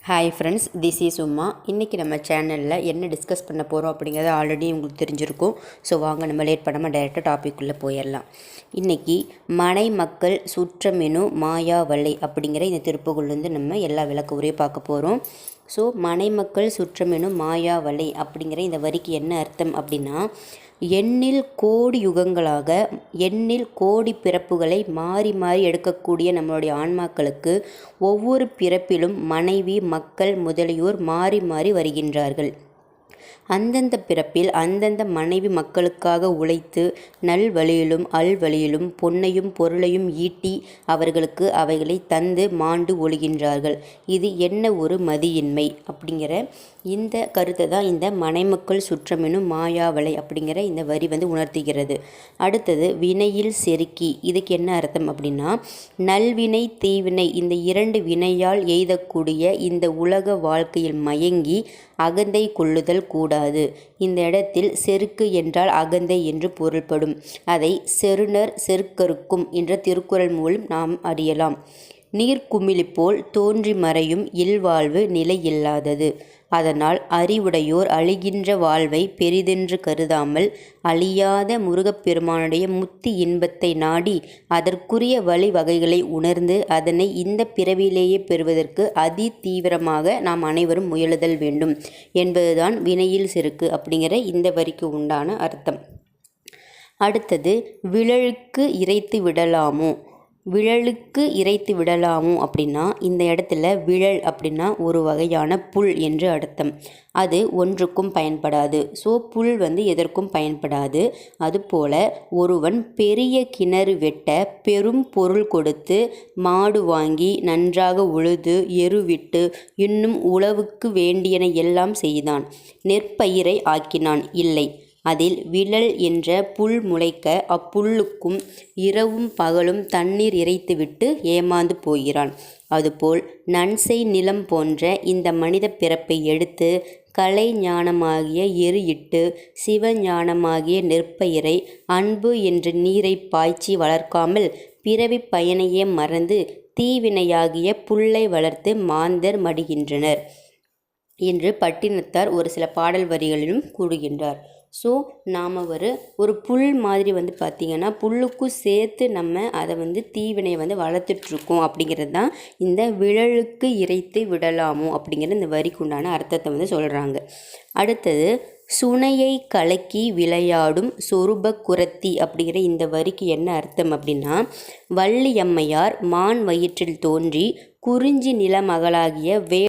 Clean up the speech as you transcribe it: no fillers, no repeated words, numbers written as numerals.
Hi friends, this is Uma. இன்றைக்கி நம்ம சேனலில் என்ன டிஸ்கஸ் பண்ண போகிறோம் அப்படிங்கிறது ஆல்ரெடி உங்களுக்கு தெரிஞ்சிருக்கும். ஸோ வாங்க நம்ம லேட் பண்ணாமல் டைரெக்டாக டாபிக்குள்ளே போயிடலாம். இன்றைக்கி மனை மக்கள் சுற்றமெனும் மாயாவலை அப்படிங்கிற இந்த திருப்புகள்லேருந்து நம்ம எல்லா விளக்க உரையும் பார்க்க போகிறோம். ஸோ மனை மக்கள் சுற்றமெனும் மாயாவலை அப்படிங்கிற இந்த வரிக்கு என்ன அர்த்தம் அப்படின்னா, எண்ணில் கோடி யுகங்களாக எண்ணில் கோடி பிறப்புகளை மாறி மாறி எடுக்கக்கூடிய நம்மளுடைய ஆன்மாக்களுக்கு ஒவ்வொரு பிறப்பிலும் மனைவி மக்கள் முதலியோர் மாறி மாறி வருகின்றார்கள். அந்தந்த பிறப்பில் அந்தந்த மனைவி மக்களுக்காக உழைத்து நல்வழியிலும் அல்வழியிலும் பொன்னையும் பொருளையும் ஈட்டி அவர்களுக்கு அவைகளை தந்து மாண்டு ஒழுகின்றார்கள். இது என்ன ஒரு மதியின்மை அப்படிங்கிற இந்த கருத்தை தான் இந்த மனைமக்கள் சுற்றமெனும் மாயாவலை அப்படிங்கிற இந்த வரி உணர்த்துகிறது. அடுத்தது வினையில் செருக்கி. இதுக்கு என்ன அர்த்தம் அப்படின்னா, நல்வினை தீவினை இந்த இரண்டு வினையால் எய்தக்கூடிய இந்த உலக வாழ்க்கையில் மயங்கி அகந்தை கொள்ளுதல் கூடாது. இந்த இடத்தில் செருக்கு என்றால் அகந்தை என்று பொருள்படும். அதை செருணர் செருக்கருக்கும் என்ற திருக்குறள் மூலம் நாம் அறியலாம். நீர்க்குமிழி போல் தோன்றி மறையும் இல்வாழ்வு நிலையில்லாதது. அதனால் அறிவுடையோர் அழிகின்ற வாழ்வை பெரிதென்று கருதாமல் அழியாத முருகப்பெருமானுடைய முத்தி இன்பத்தை நாடி அதற்குரிய வழி வகைகளை உணர்ந்து அதனை இந்த பிறவியிலேயே பெறுவதற்கு அதி தீவிரமாக நாம் அனைவரும் முயலுதல் வேண்டும் என்பதுதான் வினையில் செருக்கு அப்படிங்கிற இந்த வரிக்கு உண்டான அர்த்தம். அடுத்தது விழலுக்கு இறைத்து விடலாமோ. விழலுக்கு இறைத்து விடலாமோ அப்படின்னா, இந்த இடத்துல விழல் அப்படின்னா ஒரு வகையான புல் என்று அர்த்தம். அது ஒன்றுக்கும் பயன்படாது. ஸோ புல் எதற்கும் பயன்படாது. அதுபோல் ஒருவன் பெரிய கிணறு வெட்ட பெரும் பொருள் கொடுத்து மாடு வாங்கி நன்றாக உழுது எருவிட்டு இன்னும் உழவுக்கு வேண்டியன எல்லாம் செய்தான். நெற்பயிரை ஆக்கினான். இல்லை, அதில் விழல் என்ற புல் முளைக்க அப்புல்லுக்கும் இரவும் பகலும் தண்ணீர் இறைத்துவிட்டு ஏமாந்து போகிறான். அதுபோல் நன்செய் நிலம் போன்ற இந்த மனித பிறப்பை எடுத்து கலை ஞானமாகிய எரு இட்டு சிவஞானமாகிய நெற்பயிரை அன்பு என்ற நீரை பாய்ச்சி வளர்க்காமல் பிறவி பயனையே மறந்து தீவினையாகிய புல்லை வளர்த்து மாந்தர் மடிகின்றனர் என்று பட்டினத்தார் ஒரு சில பாடல் வரிகளிலும் கூறுகின்றார். ஸோ நாம் ஒரு புல் மாதிரி பார்த்திங்கன்னா புல்லுக்கும் சேர்த்து நம்ம அதை தீவினையை வளர்த்துட்ருக்கோம் அப்படிங்கிறது தான் இந்த விழலுக்கு இறைத்து விடலாமோ அப்படிங்கிற இந்த வரிக்கு உண்டான அர்த்தத்தை சொல்கிறாங்க. அடுத்தது சுனையை கலக்கி விளையாடும் சொரூப குரத்தி அப்படிங்கிற இந்த வரிக்கு என்ன அர்த்தம் அப்படின்னா, வள்ளியம்மையார் மான் வயிற்றில் தோன்றி குறிஞ்சி நிலமகளாகிய